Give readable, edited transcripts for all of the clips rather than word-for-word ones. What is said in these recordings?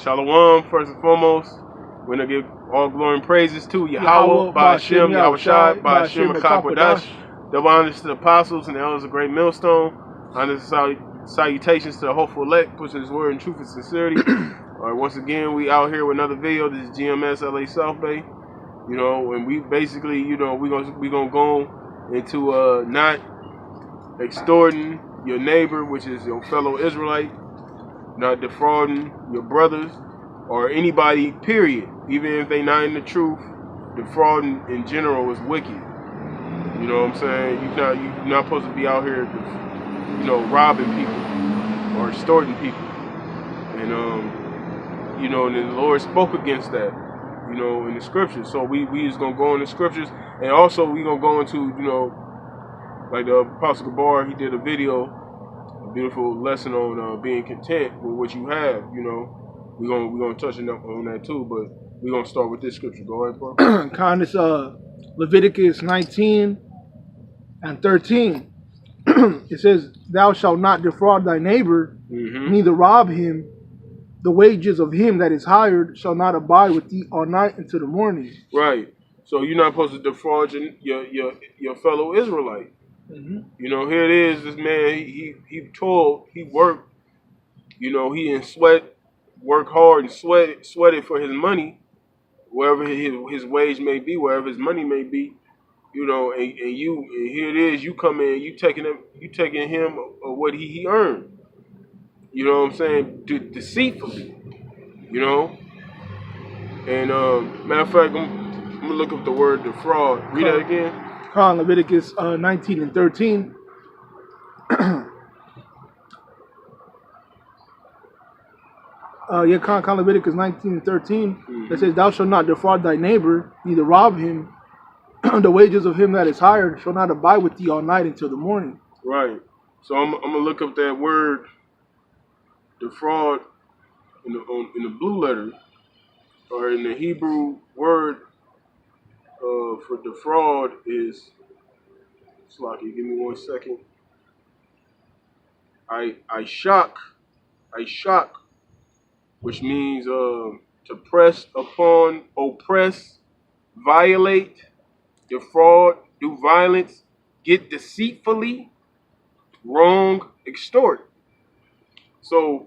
Shalom, first and foremost. We're going to give all glory and praises to Yahweh, Ba'ashem, Yahushai, Ba'ashem, Akakwadash. Double honors to the apostles and the elders of Great Millstone. Honors and salutations to the hopeful elect, pushing his word in truth and sincerity. All right, once again, we out here with another video. This is GMS LA South Bay. You know, and we basically, you know, we're gonna go into not extorting your neighbor, which is your fellow Israelite, not defrauding your brothers or anybody, period. Even if they not in the truth, defrauding in general is wicked. You know what I'm saying? You're not supposed to be out here, you know, robbing people or extorting people. And you know, and the Lord spoke against that, you know, in the scriptures. So we just gonna go in the scriptures, and also we gonna go into, you know, like the Apostle Gabar, he did a video, a beautiful lesson on being content with what you have. You know, we're gonna touch on that too, but we're gonna start with this scripture. Go ahead, bro. This Leviticus 19:13. It says, "Thou shalt not defraud thy neighbor, neither rob him. The wages of him that is hired shall not abide with thee all night until the morning." Right. So you're not supposed to defraud your fellow Israelite. You know, here it is. This man, he toiled, he worked. You know, he in sweat, worked hard and sweated for his money, wherever his wage may be, wherever his money may be. You know, and here it is. You come in, you taking him what he earned. You know what I'm saying? Deceitfully. You know. And matter of fact, I'm gonna look up the word defraud. Read that again. Leviticus 19:13. Leviticus 19:13. It says, "Thou shalt not defraud thy neighbor, neither rob him. The wages of him that is hired shall not abide with thee all night until the morning." Right. So I'm gonna look up that word defraud in the blue letter, or in the Hebrew word for defraud is, Slocky, give me 1 second. I shock, which means to press upon, oppress, violate, defraud, do violence, get deceitfully, wrong, extort. So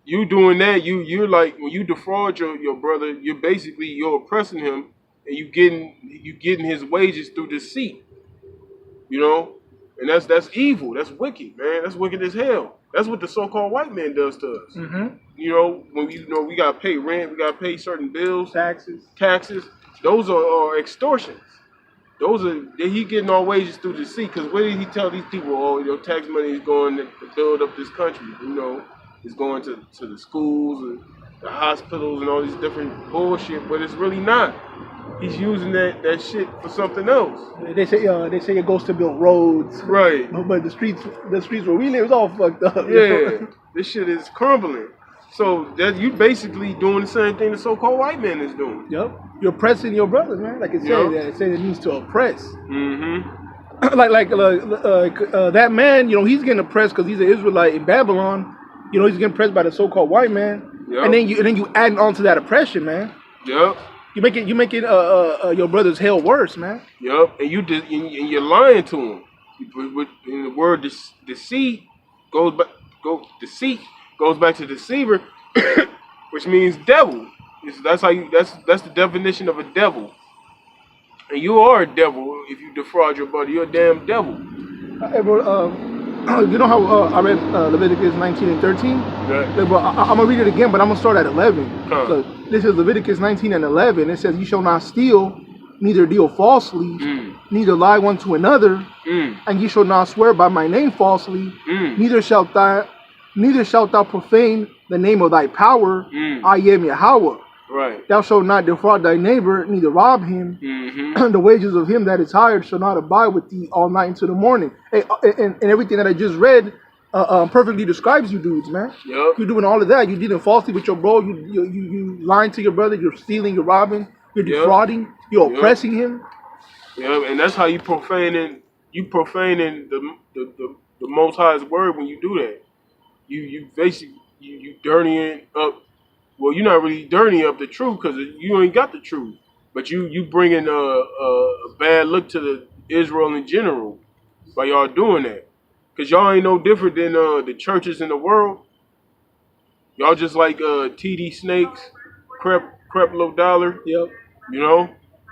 you doing that, you're like, when you defraud your brother, you're oppressing him, and you getting his wages through deceit. You know, and that's evil. That's wicked, man. That's wicked as hell. That's what the so-called white man does to us. You know, when we gotta pay rent, we gotta pay certain bills, taxes. Those are extortions. Those are he getting our wages through deceit. Because what did he tell these people? Oh, your tax money is going to build up this country. You know, it's going to the schools and the hospitals and all these different bullshit. But it's really not. He's using that shit for something else. They say it goes to build roads. Right. But the streets where we live is all fucked up. Yeah. This shit is crumbling. So that you basically doing the same thing the so-called white man is doing. Yep. You're oppressing your brothers, man. Like it says, it says it means to oppress. like that man, you know, he's getting oppressed because he's an Israelite in Babylon. You know, he's getting oppressed by the so-called white man. Yep. And then you add on to that oppression, man. Yep. You make it your brother's hell worse, man. Yep. And you're lying to him. In the word deceit goes back to deceiver, which means devil. That's the definition of a devil. And you are a devil if you defraud your brother. You're a damn devil. Hey, bro, you know how I read Leviticus 19:13? Right. I'm gonna read it again, but I'm gonna start at 11. Huh. So this is Leviticus 19:11. It says, "You shall not steal, neither deal falsely, neither lie one to another, and ye shall not swear by my name falsely, neither shalt thou profane the name of thy power. I am Yahweh. Right. Thou shalt not defraud thy neighbor, neither rob him. The wages of him that is hired shall not abide with thee all night until the morning." Hey, and everything that I just read perfectly describes you dudes, man. Yep. You're doing all of that. You're dealing falsely with your bro. You lying to your brother. You're stealing. You're robbing. You're defrauding. You're oppressing him. Yeah, and that's how you profaning the Most High's word when you do that. You basically you dirtying up well, you're not really dirtying up the truth because you ain't got the truth. But you bringing a bad look to the Israel in general by y'all doing that. Because y'all ain't no different than the churches in the world. Y'all just like TD Snakes, Creflo Dollar. Yep. You know,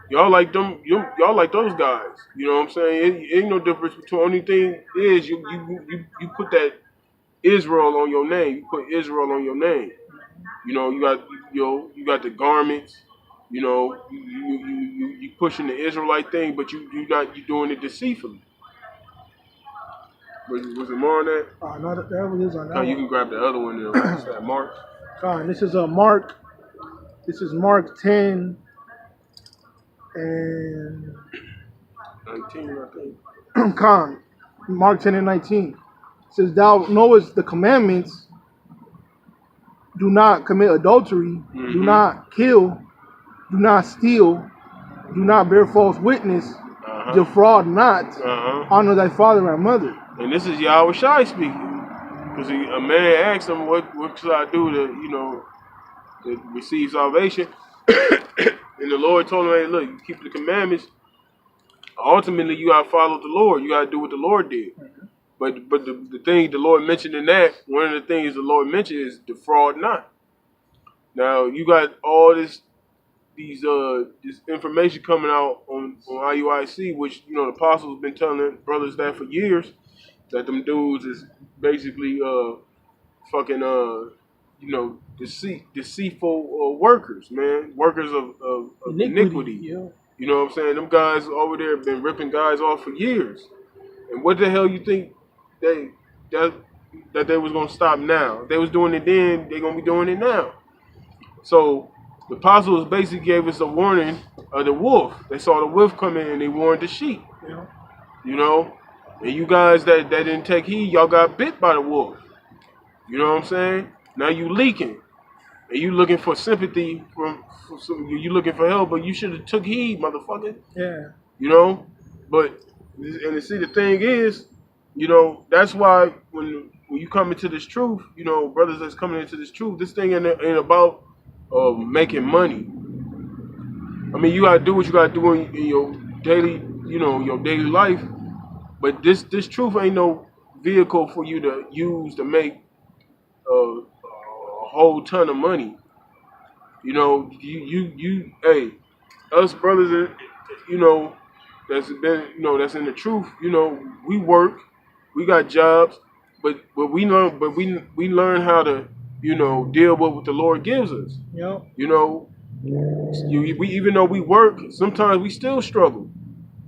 y'all like them. Y'all like those guys. You know what I'm saying? It ain't no difference between. Only thing is you put that Israel on your name. You put Israel on your name. You know, you got the garments. You know, you pushing the Israelite thing, but you doing it deceitfully. Was it more on that? No, that was on that one. You can grab the other one there. What's that, Mark? This is Mark. This is Mark 10 and 19, I think. Mark 10 and 19. It says, "Thou knowest the commandments: do not commit adultery, do not kill, do not steal, do not bear false witness, defraud not, honor thy father and mother." And this is Yahweh Shai speaking. Because a man asked him, what should I do to receive salvation? And the Lord told him, hey, look, you keep the commandments. Ultimately, you got to follow the Lord. You got to do what the Lord did. But the thing the Lord mentioned in that, one of the things the Lord mentioned is defraud not. Now, you got all this information coming out on IUIC, which, you know, the apostles have been telling brothers that for years, that them dudes is basically fucking deceitful workers, man, workers of iniquity. Yeah. You know what I'm saying? Them guys over there have been ripping guys off for years. And what the hell you think that they was gonna stop now? If they was doing it then, they gonna be doing it now. So the apostles basically gave us a warning of the wolf. They saw the wolf come in and they warned the sheep. Yeah. You know? And you guys that didn't take heed, y'all got bit by the wolf. You know what I'm saying? Now you leaking. And you looking for sympathy you looking for help, but you should have took heed, motherfucker. Yeah. You know? But and see the thing is, you know, that's why when you come into this truth, you know, brothers that's coming into this truth, this thing ain't about making money. I mean, you gotta do what you gotta do in your daily, you know, your daily life. But this truth ain't no vehicle for you to use to make a whole ton of money. You know, hey, us brothers, you know, that's been, you know, that's in the truth. You know, we work, we got jobs, but we learn how to, you know, deal with what the Lord gives us. Yep. You know, we even though we work, sometimes we still struggle.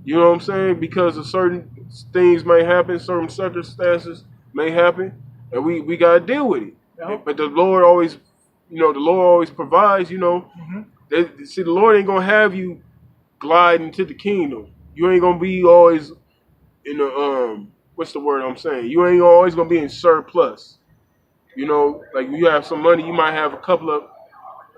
You know what I'm saying? Because of certain things may happen, certain circumstances may happen, and we gotta deal with it. Yep. But the Lord always, you know, the Lord always provides. You know, see, the Lord ain't gonna have you glide into the kingdom. You ain't gonna be always in the what's the word I'm saying? You ain't always gonna be in surplus. You know, like you have some money, you might have a couple of,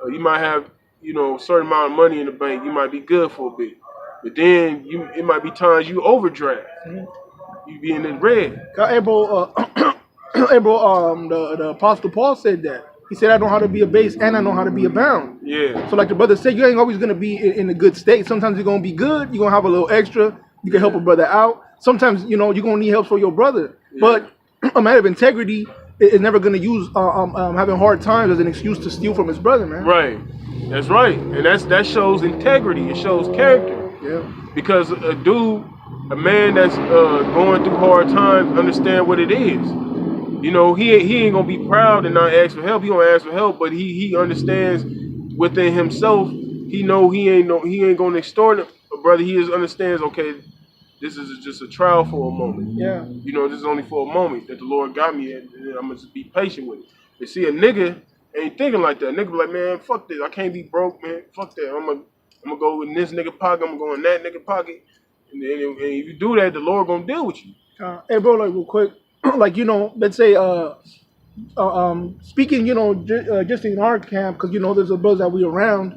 you might have, you know, a certain amount of money in the bank. You might be good for a bit. But then it might be times you overdraft. You be in the red. Hey, bro, the Apostle Paul said that. He said, I know how to be abased and I know how to be abound. Yeah. So like the brother said, you ain't always going to be in a good state. Sometimes you're going to be good. You're going to have a little extra. You can help a brother out. Sometimes, you know, you're going to need help for your brother. Yeah. But a man of integrity is never going to use having hard times as an excuse to steal from his brother, man. Right. That's right. And that shows integrity. It shows character. Yeah. Because a man that's going through hard times understand what it is. You know, he ain't gonna be proud and not ask for help. He gonna ask for help, but he understands within himself. He know he ain't gonna extort a brother. He just understands. Okay, this is just a trial for a moment. Yeah. You know, this is only for a moment that the Lord got me, and I'm gonna just be patient with it. You see, a nigga ain't thinking like that. A nigga be like, man, fuck this. I can't be broke, man. Fuck that. I'm gonna go in this nigga pocket. I'm gonna go in that nigga pocket. And if you do that, the Lord gonna deal with you. Hey, bro, like real quick. Like, you know, let's say, speaking, you know, just in our camp, because, you know, there's a brothers that we around.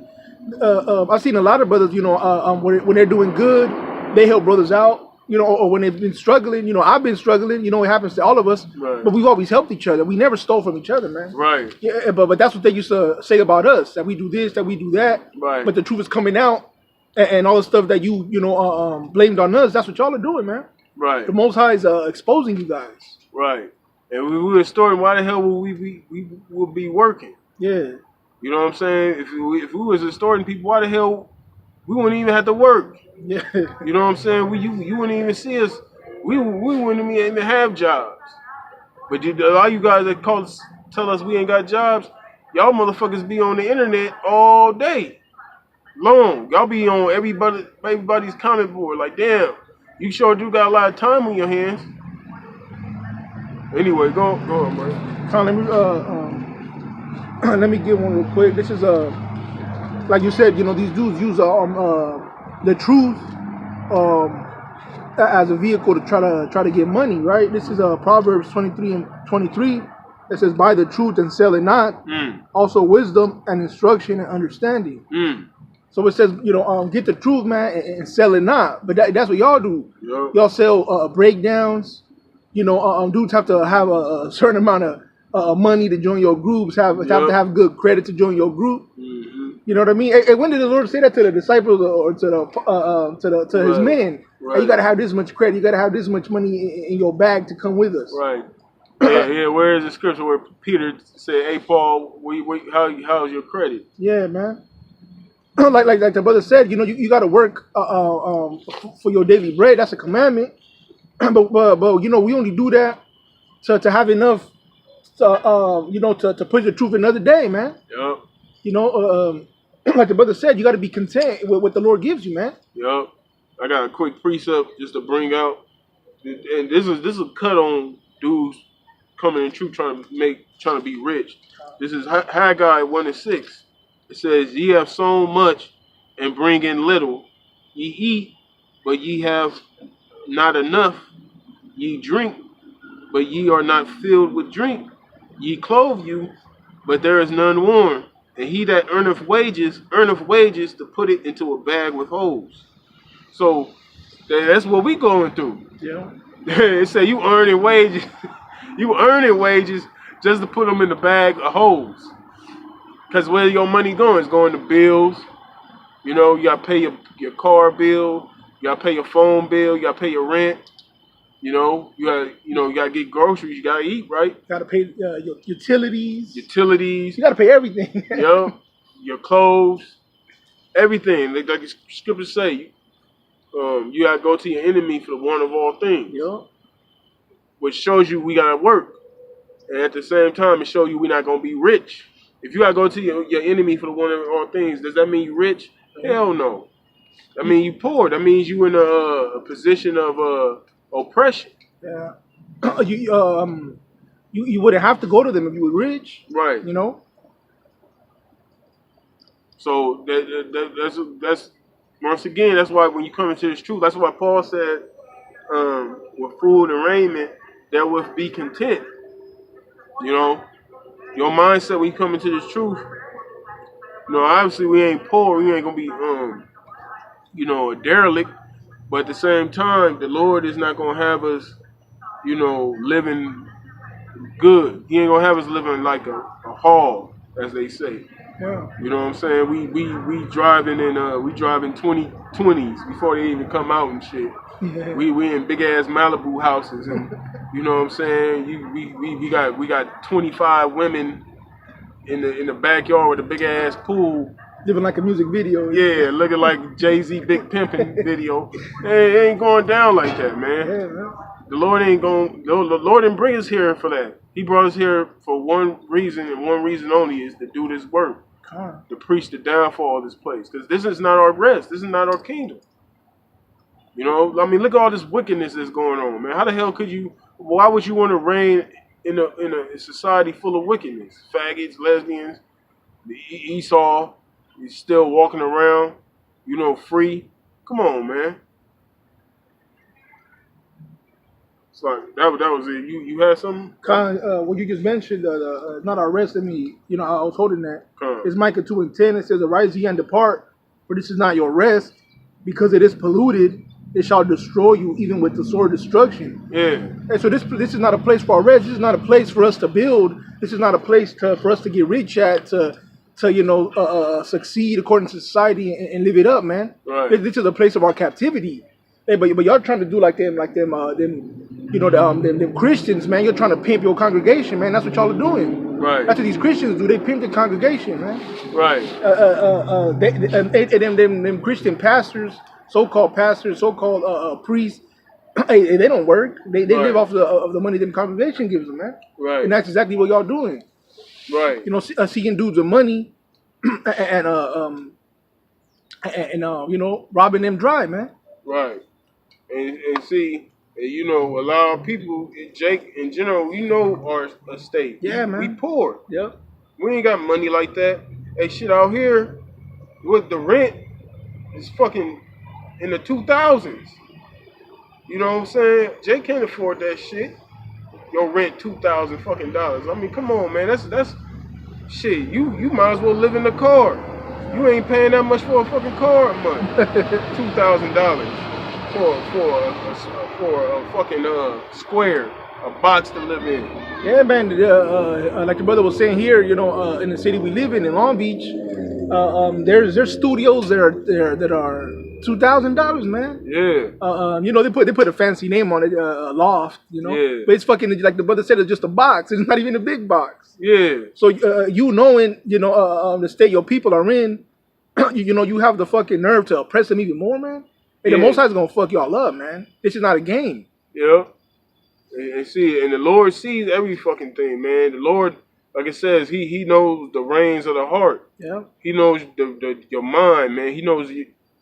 I've seen a lot of brothers, you know, when they're doing good, they help brothers out. you know, or when they've been struggling, you know, I've been struggling, you know, it happens to all of us, Right. but we've always helped each other. We never stole from each other, man. Right. Yeah, but that's what they used to say about us, that we do this, that we do that. Right. But the truth is coming out, and all the stuff that you know, blamed on us, that's what y'all are doing, man. Right. The Most High is exposing you guys. Right. And we were storing, why the hell would we would be working? Yeah. You know what I'm saying? If we was extorting people, why the hell we wouldn't even have to work? Yeah. You know what I'm saying? You wouldn't even see us. We wouldn't even have jobs. But a lot of you guys that tell us we ain't got jobs, y'all motherfuckers be on the internet all day long. Y'all be on everybody's comment board. Like, damn, you sure do got a lot of time on your hands. Anyway, go on, man. Let me let me get one real quick. This is like you said, you know, these dudes use the truth as a vehicle to try to get money, right? This is Proverbs 23:23. It says, "Buy the truth and sell it not." Also, wisdom and instruction and understanding. So it says, you know, get the truth, man, and sell it not. But that's what y'all do. Yep. Y'all sell breakdowns. You know, dudes have to have a certain amount of money to join your groups. Have to have good credit to join your group. You know what I mean? Hey, when did the Lord say that to the disciples or to his men? Right. Hey, you got to have this much credit. You got to have this much money in your bag to come with us. Right. Yeah. Where is the scripture where Peter said, "Hey, Paul, how's your credit?" Yeah, man. like the brother said, you know, you got to work for your daily bread. That's a commandment. but you know, we only do that to have enough to you know, to push the truth another day, man. Yep. You know, like the brother said, you got to be content with what the Lord gives you, man. Yep. I got a quick precept just to bring out, and this is a cut on dudes coming in truth trying to be rich. This is Haggai 1:6. It says, "Ye have sown much and bring in little. Ye eat, but ye have not enough. Ye drink, but ye are not filled with drink. Ye clothe you, but there is none warm. And he that earneth wages to put it into a bag with holes." So that's what we going through. Yeah. It say you earning wages, just to put them in the bag of holes. Cause where your money going? It's going to bills. You know, you gotta pay your car bill. You gotta pay your phone bill. You gotta pay your rent. You know, you gotta get groceries. You gotta eat, right? You gotta pay your utilities. Utilities. You gotta pay everything. Yep. Your clothes, everything. Like the scriptures say, you gotta go to your enemy for the one of all things. Yep. Which shows you we gotta work, and at the same time, it shows you we're not gonna be rich. If you gotta go to your enemy for the one of all things, does that mean you rich? Hell no. That means you poor. That means you in a position of oppression. Yeah. You wouldn't have to go to them if you were rich. Right. You know. So that's once again, that's why when you come into this truth, that's why Paul said, with food and raiment, therewith be content. You know, your mindset when you come into this truth, you know, obviously we ain't poor, we ain't gonna be you know, a derelict, but at the same time, the Lord is not gonna have us, you know, living good. He ain't gonna have us living like a hog, as they say. Yeah. You know what I'm saying? We driving in we driving 2020s before they even come out and shit. Yeah. We in big ass Malibu houses, and you know what I'm saying? We got 25 women in the backyard with a big ass pool. Living like a music video. Yeah, looking like Jay-Z Big Pimpin' video. Hey, it ain't going down like that, man. Yeah, man. The Lord didn't bring us here for that. He brought us here for one reason, and one reason only, is to do this work. To preach the downfall of this place. Because this is not our rest. This is not our kingdom. You know, I mean, look at all this wickedness that's going on, man. How the hell why would you want to reign in a society full of wickedness? Faggots, lesbians, Esau, he's still walking around, you know, free. Come on, man. It's like, that was it. You had something? What you just mentioned, not our rest. I mean, you know, I was holding that. It's Micah 2:10. It says, "Arise ye and depart, for this is not your rest, because it is polluted. it shall destroy you even with the sword of destruction. Yeah. And so this is not a place for our rest. This is not a place for us to build. This is not a place for us to get rich at, to succeed according to society and live it up, man. Right. This is a place of our captivity. Hey, but y'all trying to do like them Christians, man. You're trying to pimp your congregation, man. That's what y'all are doing. Right. That's what these Christians do. They pimp the congregation, man. Right. Them Christian pastors, so-called priests, hey, they don't work. They live off of the money them congregation gives them, man. Right. And that's exactly what y'all doing. Right. You know, seeking dudes with money and robbing them dry, man. Right. And see, you know, a lot of people, Jake, in general, we know our estate. Yeah, man. We poor. Yep. We ain't got money like that. Hey, shit, out here, with the rent, is fucking in the 2000s. You know what I'm saying? Jake can't afford that shit. Your rent $2,000 fucking dollars. I mean, come on, man. That's shit. You might as well live in the car. You ain't paying that much for a fucking car a month. $2,000 for a fucking square, a box to live in. Yeah, man. Like your brother was saying here, you know, in the city we live in Long Beach, there's studios that are $2,000, man. Yeah. You know, they put a fancy name on it, loft. You know. Yeah. But it's fucking, like the brother said, it's just a box. It's not even a big box. Yeah. So knowing, the state your people are in, you have the fucking nerve to oppress them even more, man. And the Most High is gonna fuck y'all up, man. This is not a game. Yeah. And see, and the Lord sees every fucking thing, man. The Lord, like it says, He knows the reins of the heart. Yeah. He knows your mind, man. He knows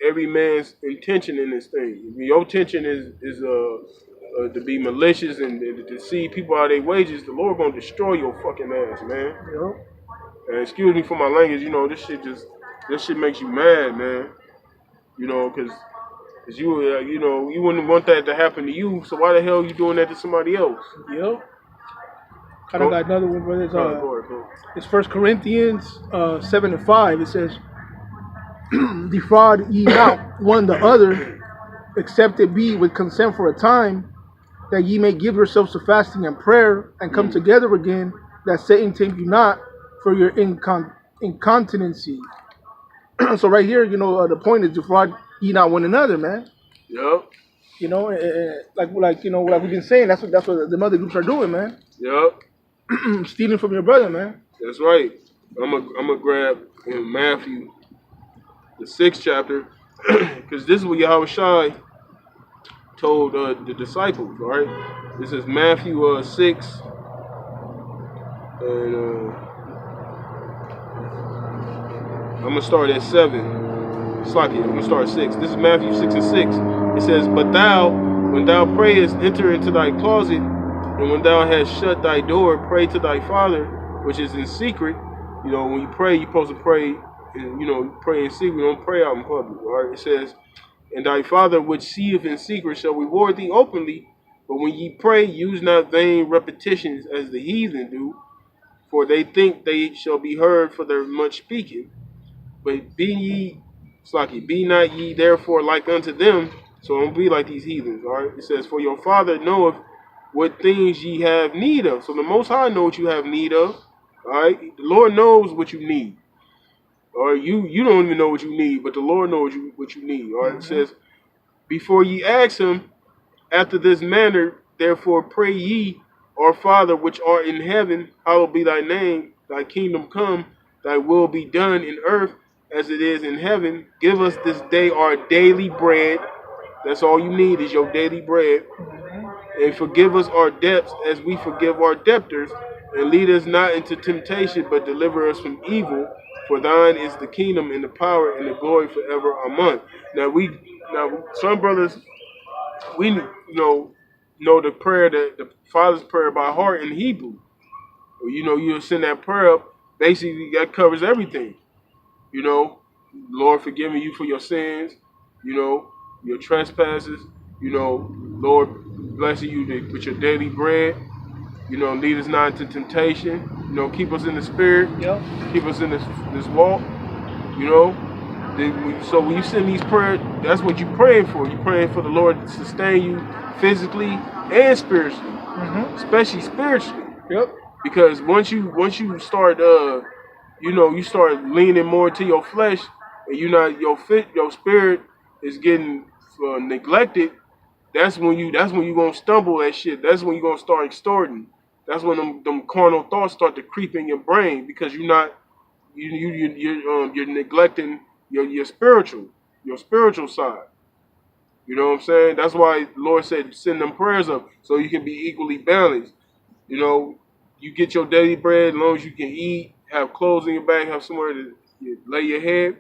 every man's intention in this thing. If your intention is to be malicious and to see people out of their wages, the Lord gonna destroy your fucking ass, man. Yeah. And excuse me for my language, this shit makes you mad, man. Because you wouldn't want that to happen to you. So why the hell are you doing that to somebody else? Yep. I got another one, brother. It's 1 Corinthians 7:5. It says, defraud ye not one the other, except it be with consent for a time, that ye may give yourselves to fasting and prayer, and come together again, that Satan tempt you not for your incontinency. So right here, the point is defraud ye not one another, man. Yep. Like we've been saying, that's what the mother groups are doing, man. Yep. Stealing from your brother, man. That's right. I'm gonna grab in Matthew, the 6th chapter, because this is what Yahweh Shai told the disciples. All right. This is Matthew 6, and I'm gonna start at 7. I'm gonna start at 6. This is Matthew 6 and 6. It says, "But thou, when thou prayest, enter into thy closet, and when thou hast shut thy door, pray to thy Father, which is in secret." When you pray, you're supposed to pray, and, pray in secret. Don't pray out in public. All right. It says, "And thy Father, which seeth in secret, shall reward thee openly. But when ye pray, use not vain repetitions as the heathen do, for they think they shall be heard for their much speaking. But be not ye therefore like unto them." So don't be like these heathens, all right? It says, "For your Father knoweth what things ye have need of." So the Most High know what you have need of, all right? The Lord knows what you need. All right? You don't even know what you need, but the Lord knows what you need, all right? It says, "Before ye ask him, after this manner, therefore pray ye, Our Father which art in heaven, hallowed be thy name. Thy kingdom come, thy will be done in earth as it is in heaven. Give us this day our daily bread." That's all you need is your daily bread. "And forgive us our debts as we forgive our debtors. And lead us not into temptation, but deliver us from evil. For thine is the kingdom and the power and the glory forever. Amen." Now some brothers, we know the prayer, the Father's prayer by heart in Hebrew. You'll send that prayer up. Basically, that covers everything. Lord forgiving you for your sins, your trespasses, Lord blessing you with your daily bread, lead us not into temptation, keep us in the spirit, Yep. keep us in this walk, So when you send these prayers, that's what you're praying for. You're praying for the Lord to sustain you physically and spiritually, especially spiritually. Yep. Because once you start, you start leaning more into your flesh, and your spirit is getting neglected. That's when you gonna stumble at shit. That's when you gonna start extorting. That's when them carnal thoughts start to creep in your brain because you're neglecting your spiritual side. You know what I'm saying? That's why the Lord said send them prayers up so you can be equally balanced. You know, you get your daily bread as long as you can eat, have clothes in your bag, have somewhere to lay your head.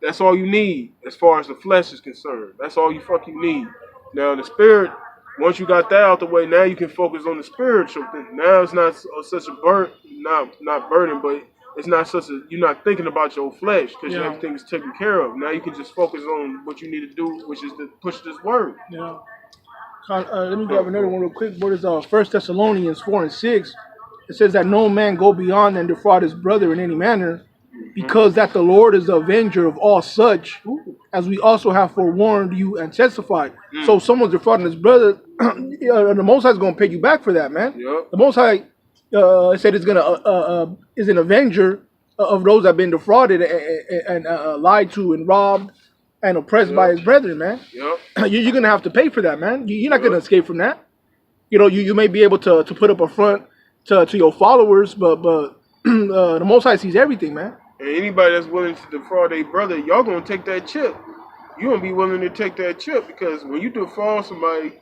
That's all you need as far as the flesh is concerned. That's all you fucking need. Now the spirit, once you got that out the way, now you can focus on the spiritual thing. Now it's not such a burden, not burden, but it's not you're not thinking about your flesh because everything is taken care of. Now you can just focus on what you need to do, which is to push this word. Yeah. Let me grab another one real quick. What is 1 Thessalonians 4:6? It says that no man go beyond and defraud his brother in any manner, because that the Lord is the avenger of all such, as we also have forewarned you and testified. So if someone's defrauding his brother, the Most High is going to pay you back for that, man. Yep. The Most High said it's gonna is an avenger of those that have been defrauded and lied to and robbed and oppressed by his brethren, man. Yep. You're gonna have to pay for that, man. You're not gonna escape from that. You know, you may be able to put up a front to your followers, but the Most High sees everything, man. And anybody that's willing to defraud their brother, y'all gonna take that chip. You gonna be willing to take that chip because when you defraud somebody,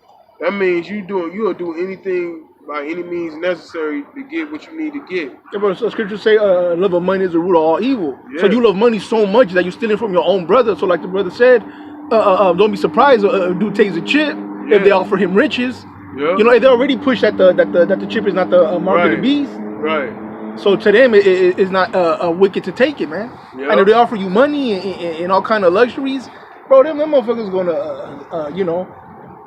that means you'll do anything by any means necessary to get what you need to get. Yeah, but so scriptures say, love of money is the root of all evil. Yeah. So you love money so much that you're stealing from your own brother. So like the brother said, don't be surprised if a dude takes a chip if they offer him riches. Yeah. You know, they already push that the chip is not the mark of the beast. Right. So to them, it's not wicked to take it, man. Yep. And if they offer you money and all kind of luxuries, bro, them motherfuckers gonna,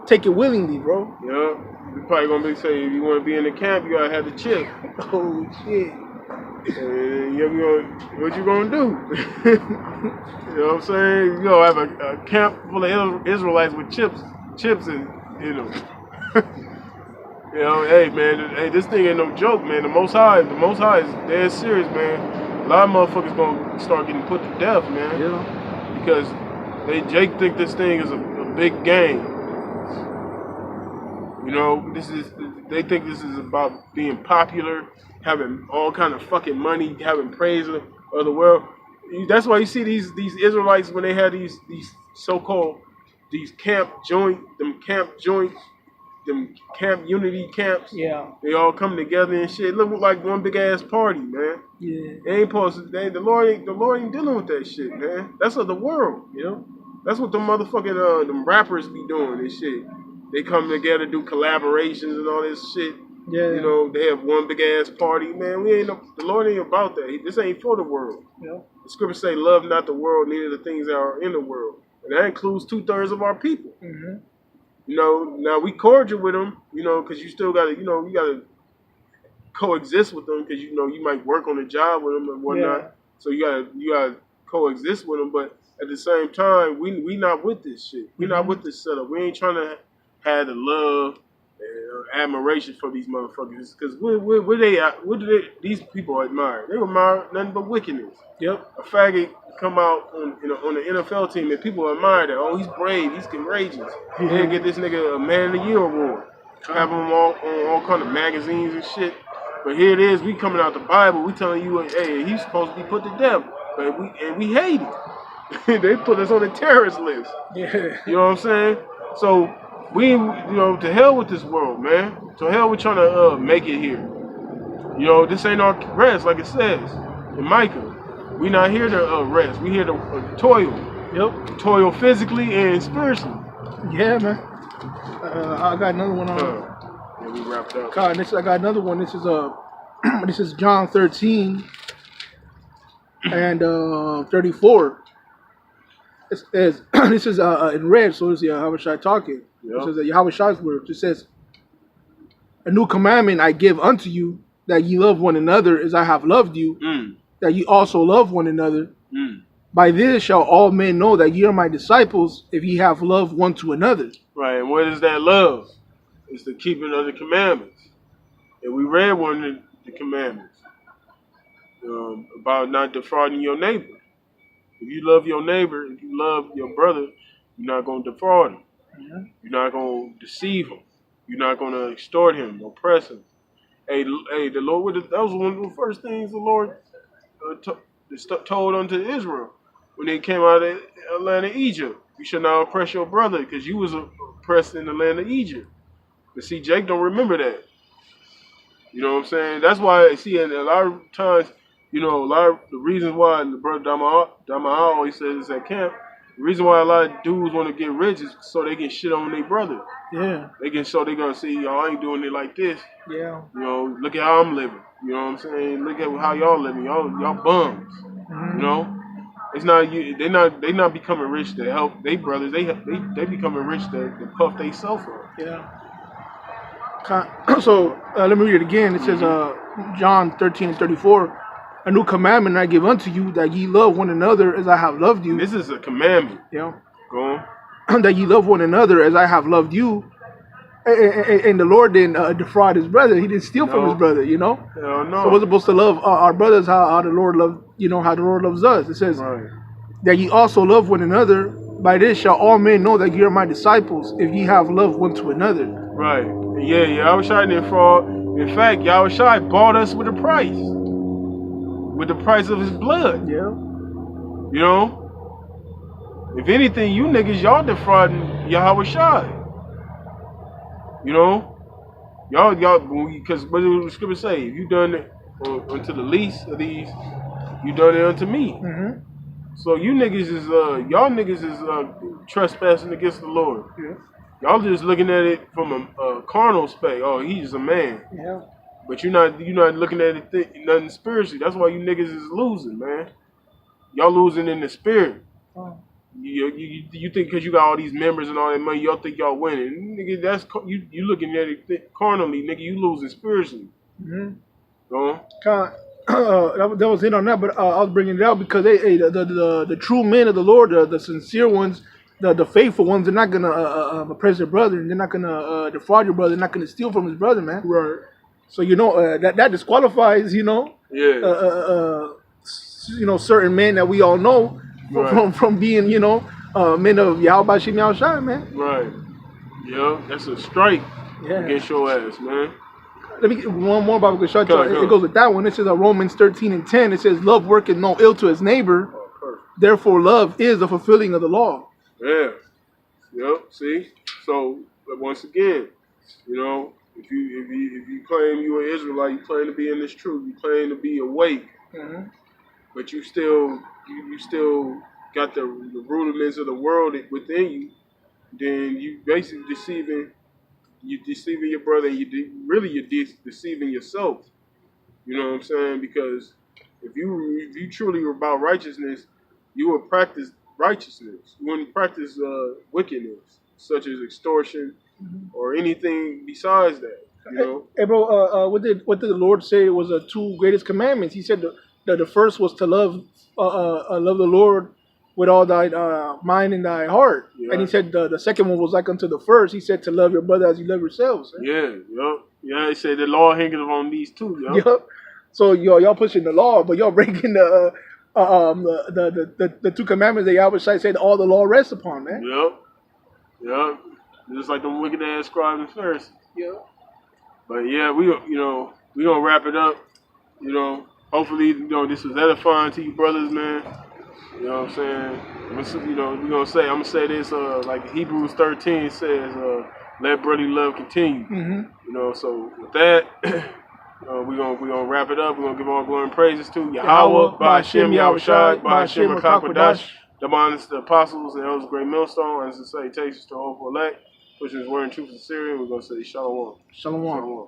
take it willingly, bro. Yeah. You're probably gonna say if you want to be in the camp, you gotta have the chip. Oh shit. What you gonna do? You know what I'm saying? You gonna have a camp full of Israelites with chips, and hey man, this thing ain't no joke, man. The Most High is dead serious, man. A lot of motherfuckers gonna start getting put to death, man. Yeah. Because Jake think this thing is a big game. You know, they think this is about being popular, having all kind of fucking money, having praise of the world. That's why you see these Israelites when they have these so-called camp joints, them camp unity camps. Yeah. They all come together and shit. It look like one big ass party, man. Yeah. They ain't supposed to. The Lord ain't dealing with that shit, man. That's of the world, you know. That's what the motherfucking them rappers be doing and shit. They come together, do collaborations and all this shit. Yeah. You know, they have one big ass party. Man, the Lord ain't about that. This ain't for the world. Yeah. The scriptures say, love not the world, neither the things that are in the world. And that includes 2/3 of our people. Mm-hmm. You know, now we cordial with them, because you still gotta, you gotta coexist with them because, you might work on a job with them and whatnot. Yeah. So you gotta coexist with them. But at the same time, we not with this shit. We not with this setup. We ain't trying to have the love and admiration for these motherfuckers because what do these people admire? They admire nothing but wickedness. Yep. A faggot come out on the NFL team and people admire that. Oh, he's brave. He's courageous. They get this nigga a Man of the Year award. Have him on all kind of magazines and shit. But here it is. We coming out the Bible. We telling you, hey, he's supposed to be put to death. But we hate him. They put us on the terrorist list. Yeah. You know what I'm saying? So we, to hell with this world, man. To hell with trying to make it here. This ain't our rest, like it says in Micah. We not here to rest. We here to toil. Yep. Toil physically and spiritually. Yeah, man. I got another one on. Yeah, we wrapped up. God, I got another one. This is this is John 13 and 34. It says, this is in red, so it's Yahweh Shai talking. Yep. It says that Yahweh Shai's words. It says, a new commandment I give unto you, that ye love one another as I have loved you, that ye also love one another. By this shall all men know that ye are my disciples, if ye have love one to another. Right, and what is that love? It's the keeping of the commandments. And we read one of the commandments about not defrauding your neighbor. If you love your neighbor, if you love your brother, you're not going to defraud him. Mm-hmm. You're not going to deceive him. You're not going to extort him, oppress him. Hey, the Lord, that was one of the first things the Lord told unto Israel when they came out of the land of Egypt. You should not oppress your brother because you was oppressed in the land of Egypt. But see, Jake don't remember that. You know what I'm saying? That's why, see, and a lot of times, you know, a lot of the reasons why the brother Dama always says this at camp, the reason why a lot of dudes want to get rich is so they can shit on their brother. Yeah. They can show they gonna see, y'all ain't doing it like this. Yeah. You know, look at how I'm living. You know what I'm saying? Look at how y'all living. Y'all bums. Mm-hmm. You know? It's not you. They not becoming rich to help their brothers. They becoming rich to puff they self up. Yeah. So let me read it again. It says, John 13:34, a new commandment I give unto you, that ye love one another as I have loved you. This is a commandment. Yeah. Go on. That ye love one another as I have loved you. And the Lord didn't defraud his brother. He didn't steal from his brother, you know? Hell no. So we're supposed to love our brothers how the Lord loves, you know, how the Lord loves us. It says, that ye also love one another. By this shall all men know that ye are my disciples, if ye have love one to another. Right. Yeah, Yahushua didn't fraud. In fact, Yahushua bought us with a price. With the price of his blood. Yeah. You know? If anything, you niggas, y'all defrauding Yahushua. You know? Y'all, because what did the scripture say? If you done it unto the least of these, you done it unto me. Mm-hmm. So you niggas is, y'all niggas is trespassing against the Lord. Yeah. Y'all just looking at it from a carnal space. Oh, he's a man. Yeah. But you're not looking at it nothing spiritually. That's why you niggas is losing, man. Y'all losing in the spirit. Oh. You think because you got all these members and all that money, y'all think y'all winning. Nigga, that's you looking at it carnally, nigga. You losing spiritually. Mm-hmm. Go on. That was it on that, but I was bringing it out because the true men of the Lord, the sincere ones, the faithful ones, they're not gonna oppress their brother, and they're not gonna defraud your brother. They're not gonna steal from his brother, man. Right. So you know that disqualifies, you know, you know, certain men that we all know from being, you know, men of Yahweh Shem Yahushua, man. Right. Yeah, that's a strike against your ass, man. Let me get one more Bible show. It goes with that one. It says Romans 13:10. It says, "Love worketh no ill to his neighbor. Therefore, love is the fulfilling of the law." Yeah. Yep. See. So once again, you know, if you claim you an Israelite, you claim to be in this truth, you claim to be awake, but you still got the rudiments of the world within you, then you basically deceiving. You're deceiving your brother, and you're deceiving yourself. You know what I'm saying? Because if you truly were about righteousness, you would practice righteousness. You wouldn't practice wickedness, such as extortion or anything besides that. You know? Hey, bro, what did the Lord say was the two greatest commandments? He said the first was to love the Lord with all thy mind and thy heart. Yeah. And he said the second one was like unto the first. He said to love your brother as you love yourselves. Yeah, he said the law hangeth on these two. Yep. So y'all pushing the law, but y'all breaking the two commandments that Yahweh said all the law rests upon, man. Yep. Just like them wicked ass scribes and Pharisees. Yep. But yeah, we gonna wrap it up. You know, hopefully, this was edifying to you brothers, man. You know what I'm saying? I'm gonna say this, like Hebrews 13 says, let brotherly love continue. Mm-hmm. You know, so with that, we're gonna wrap it up. We're gonna give all glory and praises to Yahweh, Ba'ashem, Yahushua, Ba'ashem, Akakwadash, the apostles and elders of great millstone, and salutations to all for elect, pushing his word in truth and sincerity. We're gonna say Shalom. Shalom.